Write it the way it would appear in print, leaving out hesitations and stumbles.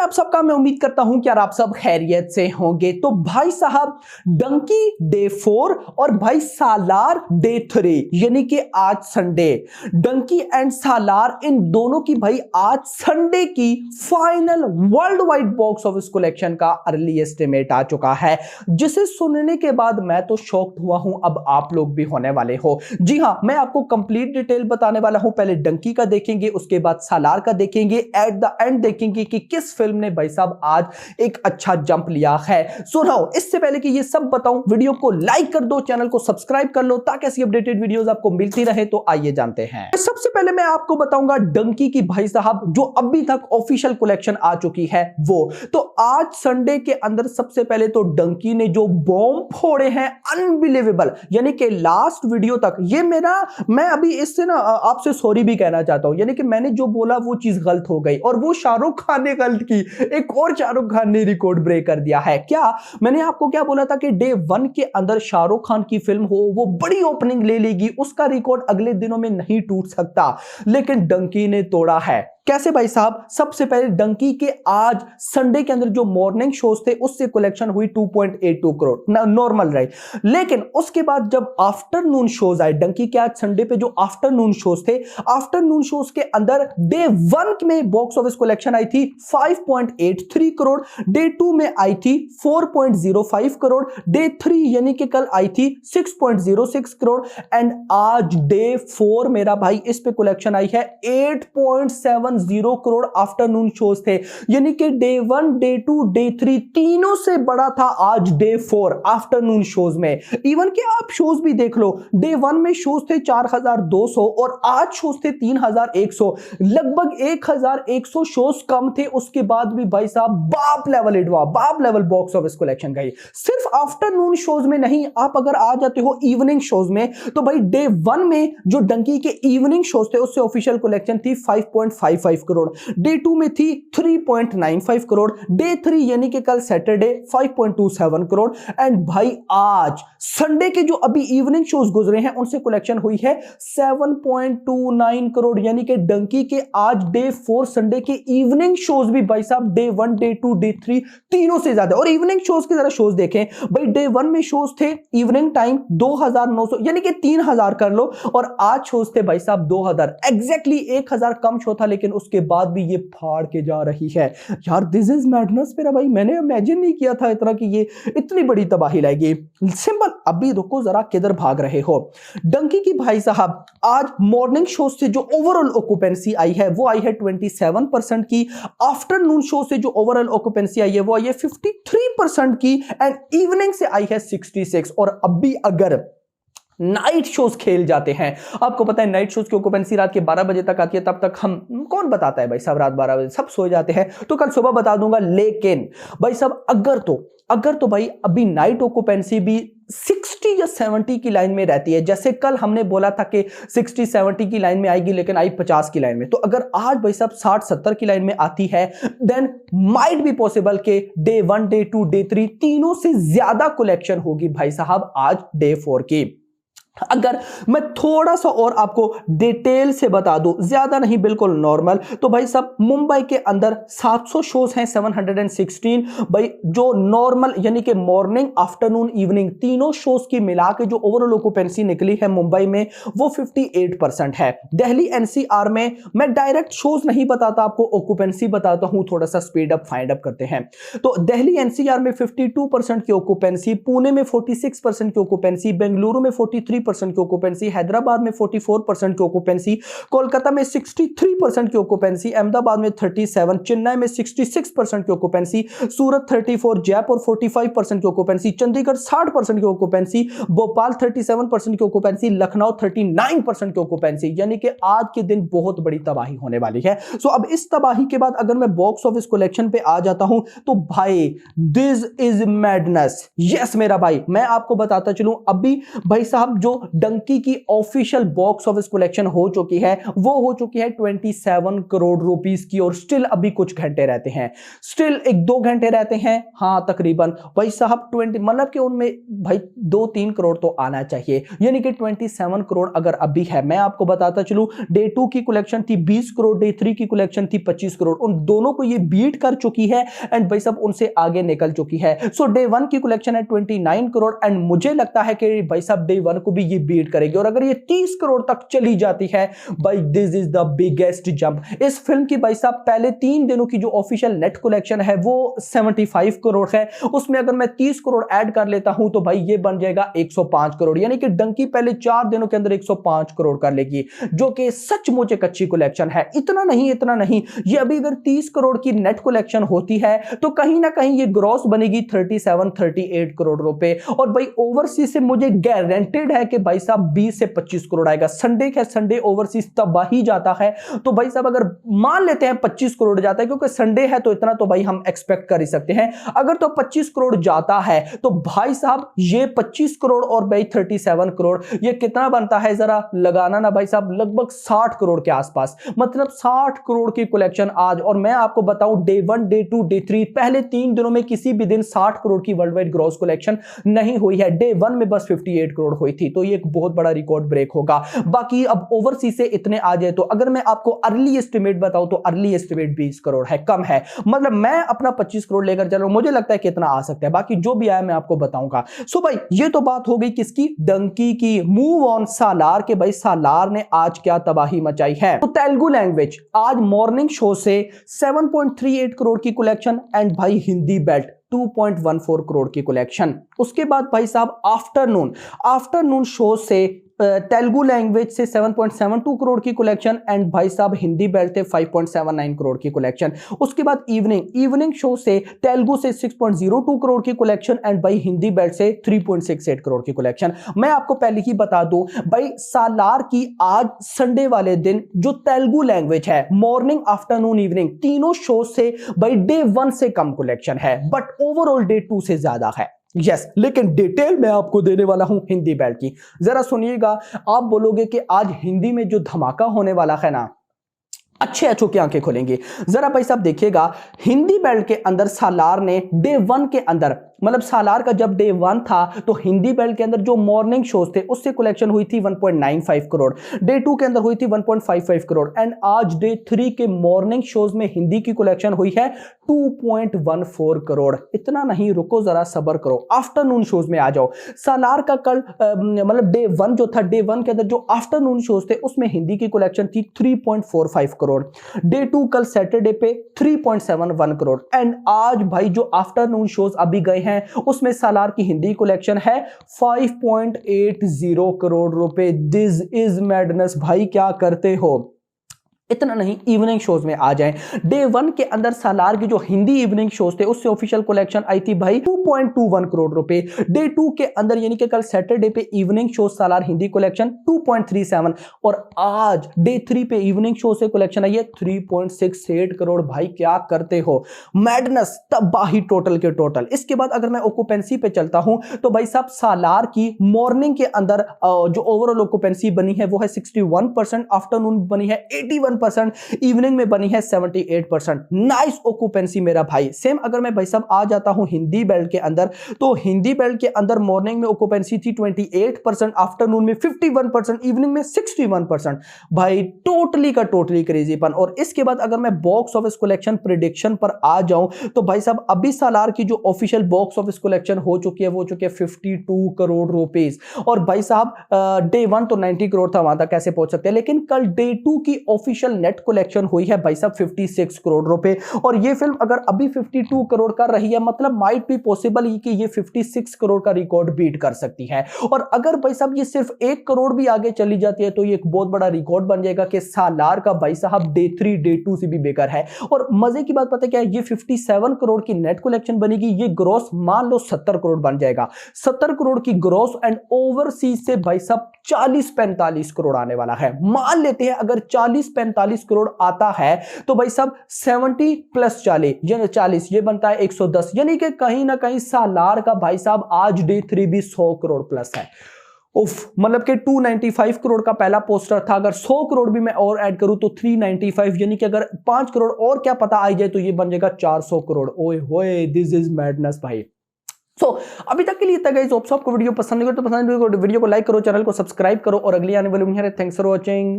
आप सबका मैं उम्मीद करता हूं कि यार आप सब खैरियत से होंगे। तो भाई साहब डंकी डे 4 और भाई सालार डे 3 यानी कि आज संडे, डंकी एंड सालार इन दोनों की भाई आज संडे की final world wide box office collection का अर्ली एस्टिमेट आ चुका है, जिसे सुनने के बाद मैं तो शॉक्ड हुआ हूं। अब आप लोग भी होने वाले हो। जी हां, मैं आपको कंप्लीट डिटेल बताने वाला हूं। पहले डंकी का देखेंगे, उसके बाद सालार का देखेंगे, एट द एंड देखेंगे कि किस फिल्म ने भाई साहब आज एक अच्छा जंप लिया है। सुनाओ, इससे पहले कि ये सब बताऊं, वीडियो को लाइक कर दो, चैनल को सब्सक्राइब कर लो ताकि ऐसी अपडेटेड वीडियोस आपको मिलती रहे। तो आइए जानते हैं। सबसे पहले मैं आपको बताऊंगा डंकी की भाई साहब जो अभी तक ऑफिशियल कलेक्शन आ चुकी है वो। तो आज संडे के अंदर सबसे पहले तो डंकी ने जो बॉम्ब फोड़े हैं अनबिलीवेबल, यानी कि लास्ट वीडियो तक ये मैं अभी इससे ना आपसे सॉरी भी कहना चाहता हूं, यानी कि मैंने जो बोला वो चीज गलत हो गई और वो शाहरुख खान ने गलत की। एक और शाहरुख खान ने रिकॉर्ड ब्रेक कर दिया है। क्या मैंने आपको क्या बोला था कि डे 1 के अंदर शाहरुख खान की फिल्म हो वो बड़ी ओपनिंग ले लेगी, उसका रिकॉर्ड अगले दिनों में नहीं टूट सकता, लेकिन डंकी ने तोड़ा है। कैसे भाई साहब? सबसे पहले डंकी के आज संडे के अंदर जो मॉर्निंग शोज थे उससे कलेक्शन हुई 2.82 करोड़, नॉर्मल रहे। लेकिन उसके बाद जब आफ्टरनून शोज आए, डंकी के आज संडे पे जो आफ्टरनून शोज थे, आफ्टरनून शोज के अंदर डे 1 में बॉक्स ऑफिस कलेक्शन आई थी 5.83 करोड़, डे 2 में आई थी 4.05 करोड़, डे 3 यानी कि कल आई थी 6.06 करोड़ एंड आज डे 4 मेरा भाई इस पे कलेक्शन आई है 8.70 करोड़। आफ्टरनून शोज थे, यानी कि डे 1, डे 2, डे 3 तीनों से बड़ा था आज डे 4 आफ्टरनून शोज में। इवन कि आप शोज भी देख लो, डे 1 में शोज थे 4200 और आज शोज थे 3100, लगभग 1100 शोज कम थे। उसके बाद भी भाई साहब बाप लेवल बॉक्स ऑफिस कलेक्शन गई। सिर्फ आफ्टरनून शोज में नहीं, आप अगर आ जाते हो इवनिंग शोज में तो भाई डे 1 में जो डंकी के इवनिंग शोज थे उससे ऑफिशियल कलेक्शन थी 5.55 करोड़, डे 2 में थी 3.95 करोड़, डे 3 यानी कि कल सैटरडे 5.27 करोड़ एंड भाई आज संडे के जो अभी इवनिंग शोज गुजरे हैं उनसे कलेक्शन हुई है 7.29 करोड़, यानी कि डंकी के आज डे 4 संडे के इवनिंग शोज भी भाई साहब डे 1, डे 2, डे 3 तीनों से ज्यादा। और इवनिंग शोज के जरा शोज देखें भाई, डे 1 में शोज थे इवनिंग टाइम 2900 यानी कि 3000 कर लो, और आज शोज थे भाई साहब 2000, एग्जैक्टली 1000 कम शो था, लेकिन उसके बाद भी ये फाड़ के जा रही है यार। दिस इज मैडनेस मेरा भाई, मैंने इमेजिन नहीं किया था इतना कि ये इतनी बड़ी तबाही लाएगी। सिंपल, अभी रुको जरा, किधर भाग रहे हो? डंकी की भाई साहब आज मॉर्निंग शो से जो ओवरऑल ऑक्यूपेंसी आई है वो आई है 27% की, आफ्टरनून शो से जो ओवरऑल ऑक्यूपेंसी आई है वो आई है 53% की एंड इवनिंग से आई है 66। और अभी अगर नाइट शोज खेल जाते हैं, आपको पता है नाइट शोज की ऑक्यूपेंसी रात के 12 बजे तक आती है, तब तक हम कौन बताता है भाई साहब, रात 12 बजे सब सो जाते हैं, तो कल सुबह बता दूंगा। लेकिन भाई साहब अगर तो भाई अभी नाइट ऑक्यूपेंसी भी 60 या 70 की लाइन में रहती है, जैसे कल हमने बोला था कि 60-70 की लाइन में आएगी लेकिन आई 50 की लाइन में, तो अगर आज भाई साहब 60-70 की लाइन में आती है देन माइट बी पॉसिबल के डे 1, डे 2, डे 3 तीनों से ज्यादा कलेक्शन होगी भाई साहब आज डे 4 की। अगर मैं थोड़ा सा और आपको डिटेल से बता दूं, ज्यादा नहीं बिल्कुल नॉर्मल, तो भाई साहब मुंबई के अंदर 700 शोज हैं, 716 भाई जो नॉर्मल यानी कि मॉर्निंग, आफ्टरनून, इवनिंग तीनों शोज की मिला के जो ओवरऑल ऑक्यूपेंसी निकली है मुंबई में वो 58% है। दिल्ली एनसीआर में मैं डायरेक्ट शोज नहीं बताता, आपको ऑक्यूपेंसी बताता हूं, थोड़ा सा स्पीड अप फाइंड अप करते हैं। तो दिल्ली एनसीआर में 52% की ऑक्यूपेंसी, पुणे में 46% की ऑक्यूपेंसी, बेंगलुरु में 43% की ऑक्यूपेंसी, हैदराबाद में 44% की ऑक्यूपेंसी, कोलकाता में 63% की ऑक्यूपेंसी, अहमदाबाद में 37, चेन्नई में 66% की ऑक्यूपेंसी, सूरत 34, जयपुर 45% की ऑक्यूपेंसी, चंडीगढ़ 60% की ऑक्यूपेंसी, भोपाल 37% की ऑक्यूपेंसी, लखनऊ 39% की ऑक्यूपेंसी, यानी कि आज के दिन बहुत बड़ी तबाही होने वाली है। सो अब इस तबाही के बाद अगर मैं बॉक्स ऑफिस कलेक्शन पे आ जाता हूं तो भाई दिस इज मैडनेस। यस मेरा भाई, मैं आपको बताता चलूं, अभी भाई साहब जो जो डंकी की ऑफिशियल बॉक्स ऑफिस कलेक्शन हो चुकी है वो हो चुकी है 27 करोड़ रुपीस की, और स्टिल अभी कुछ घंटे रहते हैं, स्टिल 1-2 घंटे रहते हैं, हाँ तकरीबन भाई साहब 20, मतलब कि उनमें भाई 2-3 करोड़ तो आना चाहिए, यानी कि 27 करोड़ अगर अभी है। मैं आपको बताता चलूं, डे 2 की कलेक्शन थी 20 करोड़, डे 3 की कलेक्शन थी 25 करोड़, उन दोनों को ये बीट कर चुकी है एंड भाई साहब उनसे आगे निकल चुकी है। सो डे 1 की कलेक्शन है 29 करोड़ एंड मुझे लगता है कि भाई साहब डे 1 को भी ये बीट करेगी, और अगर ये 30 करोड़ तक चली जाती है भाई this is the biggest jump. इस फिल्म की भाई साहब पहले 3 दिनों की जो ऑफिशियल नेट कलेक्शन है वो 75 करोड़ है, उसमें अगर मैं 30 करोड़ ऐड कर लेता हूं तो भाई ये बन जाएगा 105 करोड़, यानी कि डंकी पहले 4 दिनों के अंदर 105 करोड़ कर लेगी, जो कि सचमुच एक अच्छी कलेक्शन है। इतना नहीं, ये अभी अगर 30 करोड़ की नेट कलेक्शन होती है तो कहीं ना कहीं ये ग्रॉस बनेगी 37-38 करोड़ रुपए, और भाई ओवरसीज से मुझे गारंटेड है कि भाई साहब 20 से 25 करोड़ आएगा। संडे ओवरसीज तबाही जाता है, तो भाई साहब अगर मान लेते हैं 25 करोड़ जाता है, क्योंकि संडे है तो इतना तो भाई हम एक्सपेक्ट कर ही सकते हैं, अगर तो 25 करोड़ जाता है तो भाई साहब ये 25 करोड़ और भाई 37 करोड़ ये कितना बनता है, जरा लगाना ना भाई साहब, लगभग 60 करोड़ के आसपास, मतलब 60 करोड़ की कलेक्शन आज। और मैं आपको बताऊं डे 1, डे 2, डे 3 पहले 3 दिनों में किसी भी दिन 60 करोड़ की वर्ल्ड वाइड ग्रॉस कलेक्शन नहीं हुई है, डे 1 में बस 58 करोड़ हुई थी, तो ये एक बहुत बड़ा रिकॉर्ड ब्रेक होगा। बाकी अब ओवरसीज से इतने आ जाए तो अगर मैं आपको अर्ली एस्टिमेट बताऊं तो अर्ली एस्टिमेट 20 करोड़ है, कम है, मतलब मैं अपना 25 करोड़ लेकर चल रहा हूं, मुझे लगता है कितना आ सकता है, बाकी जो भी आया मैं आपको बताऊंगा। सो भाई ये तो बात हो गई किसकी, डंकी की। मूव ऑन सालार के, भाई सालार ने आज क्या तबाही मचाई है। तो तेलुगु लैंग्वेज आज मॉर्निंग शो से 7.38 करोड़ की कलेक्शन एंड भाई हिंदी बेल्ट 2.14 करोड़ की कलेक्शन। उसके बाद भाई साहब आफ्टरनून शो से तेलुगु लैंग्वेज से 7.72 करोड़ की कलेक्शन एंड भाई साहब हिंदी बेल्ट थे 5.79 करोड़ की कलेक्शन। उसके बाद इवनिंग शो से तेलुगु से 6.02 करोड़ की कलेक्शन एंड भाई हिंदी बेल्ट से 3.68 करोड़ की कलेक्शन। मैं आपको पहले ही बता दूं भाई सालार की आज संडे वाले दिन जो तेलुगु लैंग्वेज है मॉर्निंग आफ्टरनून इवनिंग तीनों शो से भाई डे 1 से कम कलेक्शन है, बट ओवरऑल डे 2 से ज्यादा है। यस, लेकिन डिटेल मैं आपको देने वाला हूं हिंदी बेल्ट की, जरा सुनिएगा। आप बोलोगे कि आज हिंदी में जो धमाका होने वाला है ना, अच्छे की आंखें खोलेंगे। जरा भाई साहब देखिएगा, हिंदी बेल्ट के अंदर सालार ने डे 1 के अंदर, मतलब सालार का जब डे 1 था तो हिंदी बेल्ट के अंदर जो मॉर्निंग शोज थे उससे कलेक्शन हुई थी 1.95 करोड़, डे 2 के अंदर हुई थी 1.55 करोड़ एंड आज डे 3 के मॉर्निंग शोज में हिंदी की कलेक्शन हुई है 2.14 करोड़। इतना नहीं, रुको जरा सब्र करो, आफ्टरनून शोज में आ जाओ। सालार का कल मतलब डे 1 जो था, डे 1 के अंदर जो आफ्टरनून शोज थे उसमें हिंदी की कलेक्शन थी 3.45 करोड़, डे 2 कल सैटरडे पे 3.71 करोड़ एंड आज भाई जो आफ्टरनून शोज अभी गए हैं उसमें सालार की हिंदी कलेक्शन है 5.80 करोड़ रुपए। दिस इज मैडनेस भाई, क्या करते हो। इतना नहीं, इवनिंग शोज में आ जाएं। डे 1 के अंदर सालार की जो हिंदी इवनिंग शोज थे उससे ऑफिशियल कलेक्शन आई थी भाई 2.21 करोड़ रुपए। डे 2 के अंदर यानी कि कल सैटरडे पे इवनिंग शो सालार हिंदी कलेक्शन 2.37 और आज डे 3 पे इवनिंग शो से कलेक्शन आई है 3.68 करोड़। भाई क्या करते हो, मैडनेस, तबाही टोटल के टोटल। इसके बाद अगर मैं ऑक्यूपेंसी पे चलता हूं तो भाई साहब सालार की मॉर्निंग के अंदर जो ओवरऑल ऑक्यूपेंसी बनी है वो है 61%, आफ्टरनून बनी है 81%, इवनिंग में बनी है 78%। नाइस ऑक्यूपेंसी मेरा भाई। सेम अगर मैं भाई साहब आ जाता हूं हिंदी बेल्ट के अंदर, तो हिंदी बेल्ट के अंदर मॉर्निंग में ऑक्यूपेंसी थी 28%, आफ्टरनून में 51%, इवनिंग में 61%। भाई टोटली का टोटली क्रेजीपन। और इसके बाद अगर मैं बॉक्स ऑफिस कलेक्शन प्रेडिक्शन पर आ जाऊं तो भाई साहब अभी सालार की जो ऑफिशियल बॉक्स ऑफिस कलेक्शन हो चुकी है वो चुकी है 52 करोड़ रुपीस। और भाई साहब डे 1 तो 90 करोड़ था, वहां तक कैसे पहुंच सकते हैं, लेकिन कल डे 2 की ऑफिशियल नेट कलेक्शन हुई है भाई साहब 56 करोड़ रुपए। और ये फिल्म अगर अभी 52 करोड़ कर रही है, मतलब माइट बी पॉसिबल कि ये 56 करोड़ का रिकॉर्ड बीट कर सकती है। और अगर भाई साहब ये सिर्फ 1 करोड़ भी आगे चली जाती है तो ये एक बहुत बड़ा रिकॉर्ड बन जाएगा कि सालार का भाई साहब डे 3 डे 2 से भी बेकार है। और मजे की बात पता है क्या है, ये 57 करोड़ की नेट कलेक्शन बनेगी, ये ग्रॉस मान लो 70 करोड़ बन जाएगा। 70 करोड़ की ग्रॉस एंड ओवरसीज से भाई साहब 40-45 करोड़ आने वाला है। मान लेते हैं अगर 40-45 करोड़ आता है तो भाई साहब 70 + 40 यानी 40, ये बनता है 110, यानी कि कहीं ना कहीं सालार का भाई साहब आज डे 3 भी 100 करोड़ प्लस है। उफ, मतलब कि 295 करोड़ का पहला पोस्टर था, अगर 100 करोड़ भी मैं और ऐड करूं तो 395, यानी कि अगर 5 करोड़ और क्या पता आ जाए तो ये बन जाएगा 400 करोड़। ओए होए, दिस इज मैडनेस भाई। अभी तक के लिए इतना गाइस, होप आपको वीडियो पसंद है तो वीडियो को लाइक करो, चैनल को सब्सक्राइब करो और अगली आने वाली वीडियो। Thanks for watching.